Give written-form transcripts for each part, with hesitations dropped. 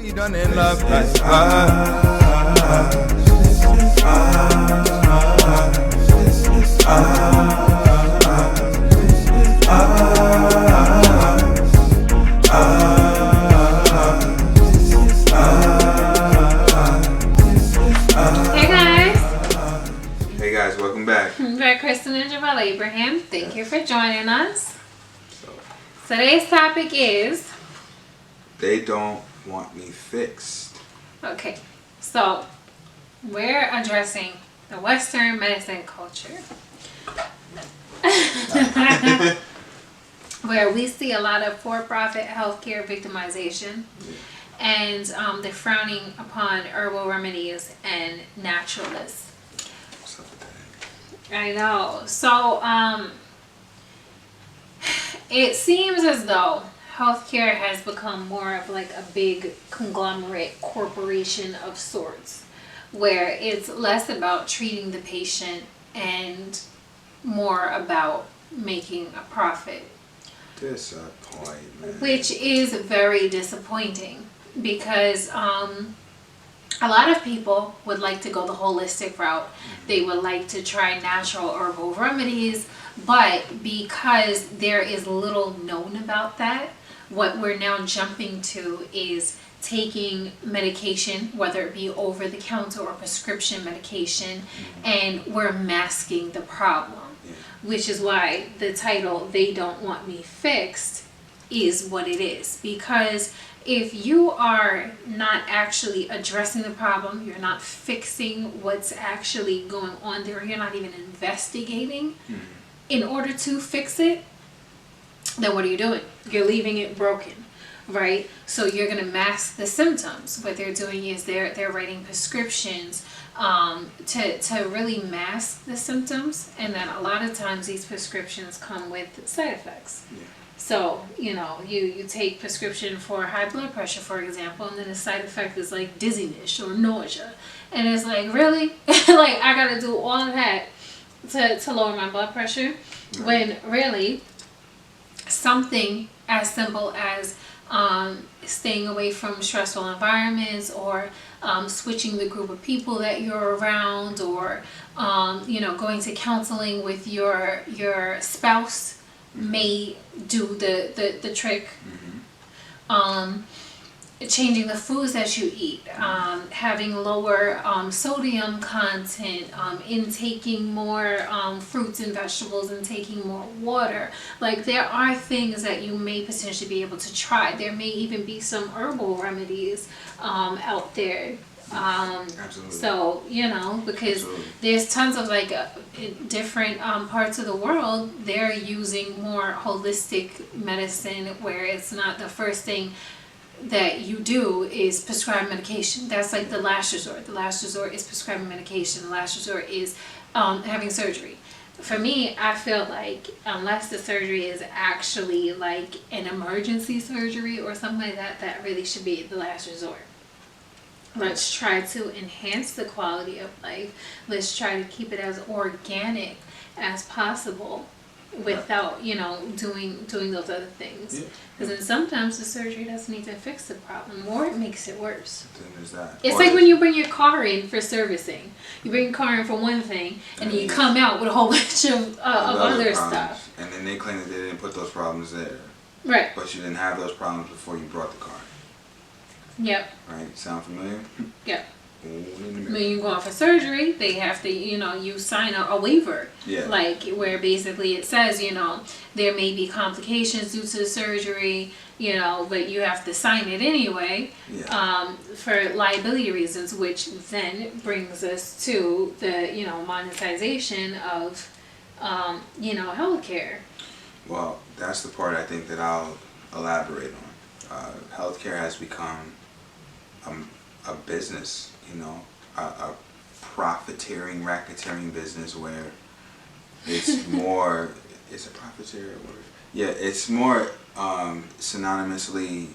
We done in love like Hey guys, welcome back. We're Kristen and Jamal Abraham. Thank you for joining us. Today's topic is... They don't want me fixed. Okay, so we're addressing the Western medicine culture. Where we see a lot of for-profit healthcare victimization and the frowning upon herbal remedies and naturalists. What's up with that? I know. So, it seems as though healthcare has become more of like a big conglomerate corporation of sorts, where it's less about treating the patient and more about making a profit. Disappointment. Which is very disappointing because a lot of people would like to go the holistic route. They would like to try natural herbal remedies, but because there is little known about that, what we're now jumping to is taking medication, whether it be over the counter or prescription medication, and we're masking the problem, which is why the title, They Don't Want Me Fixed, is what it is. Because if you are not actually addressing the problem, you're not fixing what's actually going on there, you're not even investigating in order to fix it, then what are you doing? You're leaving it broken, right? So you're going to mask the symptoms. What they're doing is they're writing prescriptions to really mask the symptoms, and then a lot of times these prescriptions come with side effects. So, you take prescription for high blood pressure, for example, and then the side effect is like dizziness or nausea. And it's like, really? Like, I got to do all of that to lower my blood pressure? When really, something as simple as staying away from stressful environments, or switching the group of people that you're around, or going to counseling with your spouse may do the trick. Changing the foods that you eat, having lower sodium content, intaking more fruits and vegetables, and taking more water. Like, there are things that you may potentially be able to try. There may even be some herbal remedies out there. Absolutely. So, because there's tons of in different parts of the world, they're using more holistic medicine, where it's not the first thing that you do is prescribe medication. That's like the last resort. The last resort is prescribing medication. The last resort is having surgery. For me, I feel like unless the surgery is actually like an emergency surgery or something like that, that really should be the last resort. Let's try to enhance the quality of life. Let's try to keep it as organic as possible without doing those other things, because then sometimes the surgery doesn't even fix the problem, or it makes it worse. Then there's that. It's like when you bring your car in for servicing. You bring your car in for one thing, and then you come out with a whole bunch of other stuff, and then they claim that they didn't put those problems there, right? But you didn't have those problems before you brought the car. Yep. Right? Sound familiar? Yep. When you're going for surgery, they have to, you sign a waiver. Yeah. Like, where basically it says, there may be complications due to the surgery, but you have to sign it anyway. Yeah. For liability reasons, which then brings us to the, monetization of, healthcare. Well, that's the part I think that I'll elaborate on. Healthcare has become a business, a profiteering, racketeering business, where it's more, is it profiteer word? Yeah, it's more synonymously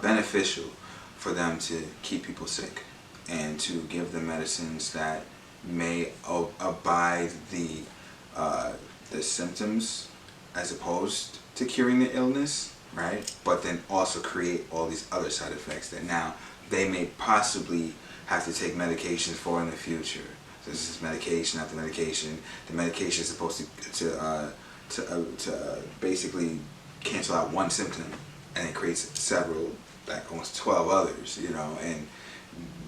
beneficial for them to keep people sick and to give them medicines that may abide the symptoms as opposed to curing the illness. right? But then also create all these other side effects that now they may possibly have to take medications for in the future. So this is medication after medication. The medication is supposed to basically cancel out one symptom, and it creates several, like almost 12 others, you know, and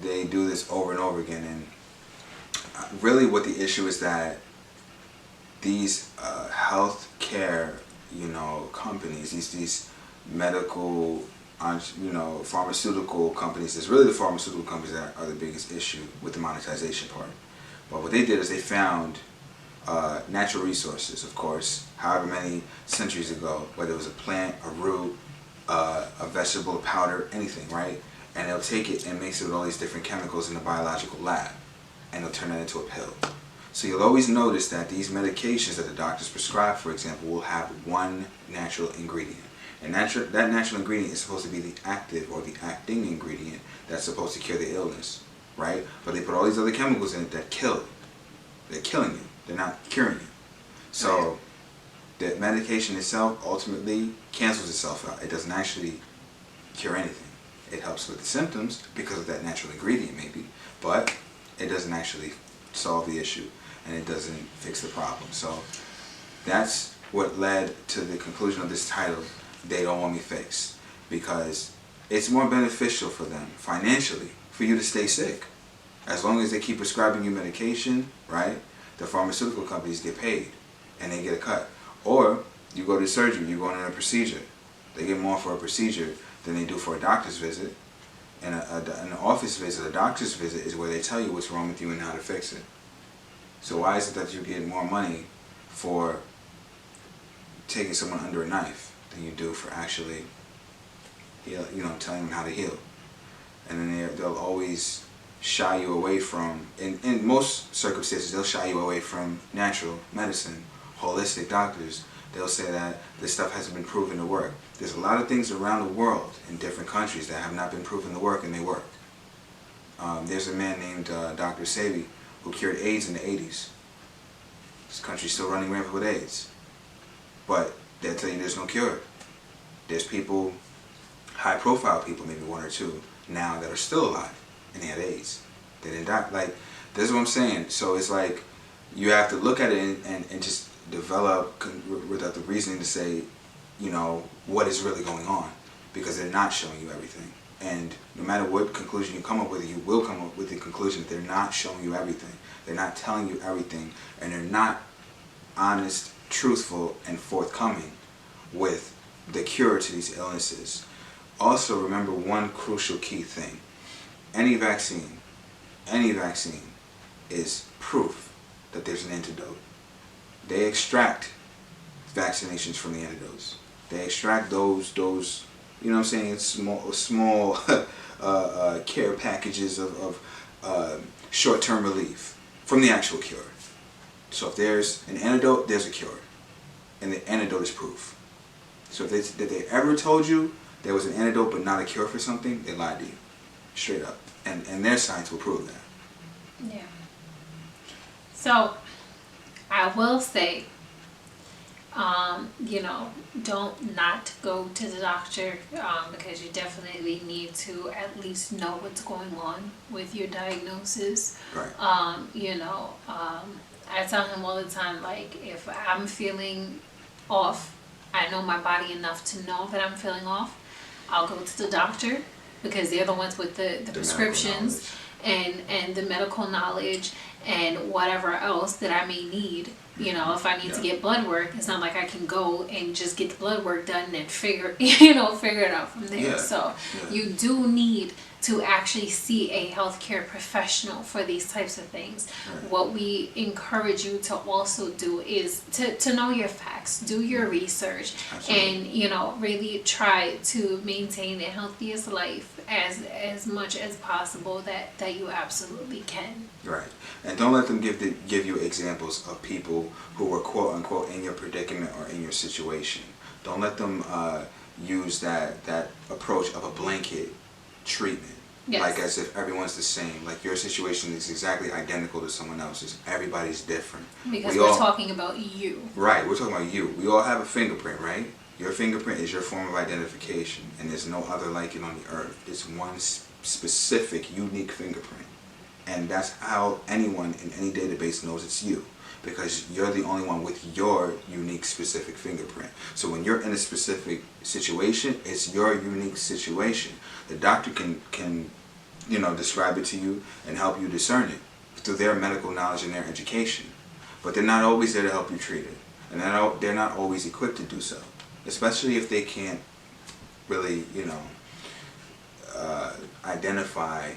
they do this over and over again. And really what the issue is that these health care, you know, companies, these medical, you know, pharmaceutical companies, it's really the pharmaceutical companies that are the biggest issue with the monetization part. But what they did is they found natural resources, of course, however many centuries ago, whether it was a plant, a root, a vegetable, a powder, anything, right? And they'll take it and mix it with all these different chemicals in the biological lab, and they'll turn that into a pill. So you'll always notice that these medications that the doctors prescribe, for example, will have one natural ingredient. And that natural ingredient is supposed to be the active or the acting ingredient that's supposed to cure the illness, right? But they put all these other chemicals in it that kill it. They're killing you. They're not curing you. So the medication itself ultimately cancels itself out. It doesn't actually cure anything. It helps with the symptoms because of that natural ingredient maybe, but it doesn't actually solve the issue, and it doesn't fix the problem. So that's what led to the conclusion of this title, They Don't Want Me Fixed, because it's more beneficial for them financially for you to stay sick. As long as they keep prescribing you medication, right, the pharmaceutical companies get paid and they get a cut. Or you go to surgery, you go in a procedure. They get more for a procedure than they do for a doctor's visit. And an office visit, a doctor's visit, is where they tell you what's wrong with you and how to fix it. So why is it that you get more money for taking someone under a knife than you do for actually heal, you know, telling them how to heal? And then they'll always shy you away from, in most circumstances, they'll shy you away from natural medicine, holistic doctors. They'll say that this stuff hasn't been proven to work. There's a lot of things around the world in different countries that have not been proven to work, and they work. There's a man named Dr. Sebi who cured AIDS in the 80s. This country's still running rampant with AIDS. But they'll tell you there's no cure. There's people, high-profile people, maybe one or two, now that are still alive, and they had AIDS. They didn't die. Like, this is what I'm saying. So it's like, you have to look at it and just develop without the reasoning to say, you know, what is really going on, because they're not showing you everything. And no matter what conclusion you come up with, you will come up with the conclusion that they're not showing you everything. They're not telling you everything, and they're not honest, truthful, and forthcoming with the cure to these illnesses. Also, remember one crucial key thing. Any vaccine is proof that there's an antidote. They extract vaccinations from the antidotes. They extract those, you know what I'm saying, small care packages of short-term relief from the actual cure. So if there's an antidote, there's a cure. And the antidote is proof. So if they ever told you there was an antidote but not a cure for something, they lied to you. Straight up. And their science will prove that. Yeah. So I will say, you know, don't not go to the doctor, because you definitely need to at least know what's going on with your diagnosis. Right. You know, I tell him all the time, like, if I'm feeling off, I know my body enough to know that I'm feeling off, I'll go to the doctor, because they're the ones with the prescriptions and the medical knowledge and whatever else that I may need. You know, if I need to get blood work, it's not like I can go and just get the blood work done and figure it out from there. Yeah. So you do need to actually see a healthcare professional for these types of things. Right. What we encourage you to also do is to know your facts, do your research. Absolutely. And, you know, really try to maintain the healthiest life as much as possible that you absolutely can. Right. And don't let them give you examples of people who were quote unquote in your predicament or in your situation. Don't let them use that approach of a blanket treatment. Yes. Like as if everyone's the same. Like your situation is exactly identical to someone else's. Everybody's different. Because we're talking about you. Right, we're talking about you. We all have a fingerprint, right? Your fingerprint is your form of identification, and there's no other like it on the earth. It's one specific, unique fingerprint. And that's how anyone in any database knows it's you, because you're the only one with your unique specific fingerprint. So when you're in a specific situation, it's your unique situation. The doctor can describe it to you and help you discern it through their medical knowledge and their education. But they're not always there to help you treat it. And they're not always equipped to do so. Especially if they can't really, identify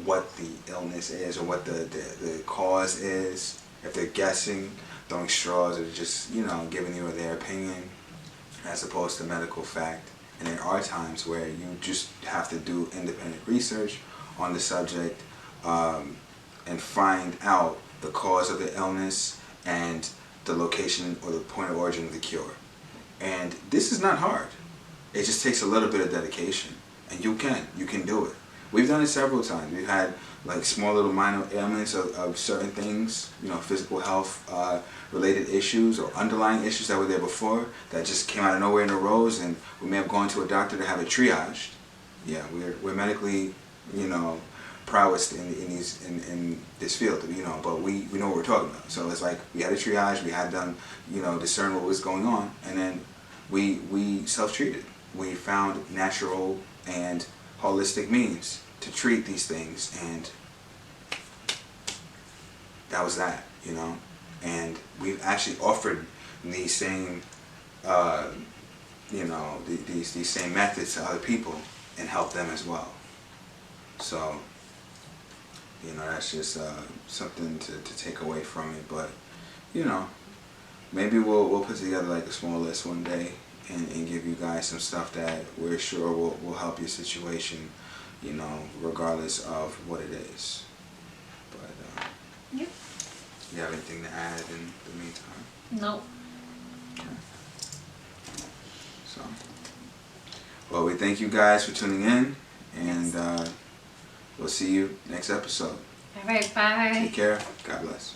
what the illness is or what the cause is. If they're guessing, throwing straws, or just, giving you their opinion as opposed to medical fact. And there are times where you just have to do independent research on the subject and find out the cause of the illness and the location or the point of origin of the cure. And this is not hard. It just takes a little bit of dedication. And you can do it. We've done it several times. We've had like small little minor ailments of certain things, physical health related issues or underlying issues that were there before that just came out of nowhere and arose, and we may have gone to a doctor to have it triaged. Yeah, we're medically, prowess in this field, but we know what we're talking about. So it's like we had a triage, we had them, discern what was going on, and then we self-treated. We found natural and holistic means to treat these things, and that was that, and we've actually offered these same these same methods to other people and help them as well. So that's just something to take away from it. But maybe we'll put together like a small list one day and give you guys some stuff that we're sure will help your situation, regardless of what it is. But yep. You have anything to add in the meantime? No. Okay. So, well, we thank you guys for tuning in, and we'll see you next episode. All right, bye. Take care. God bless.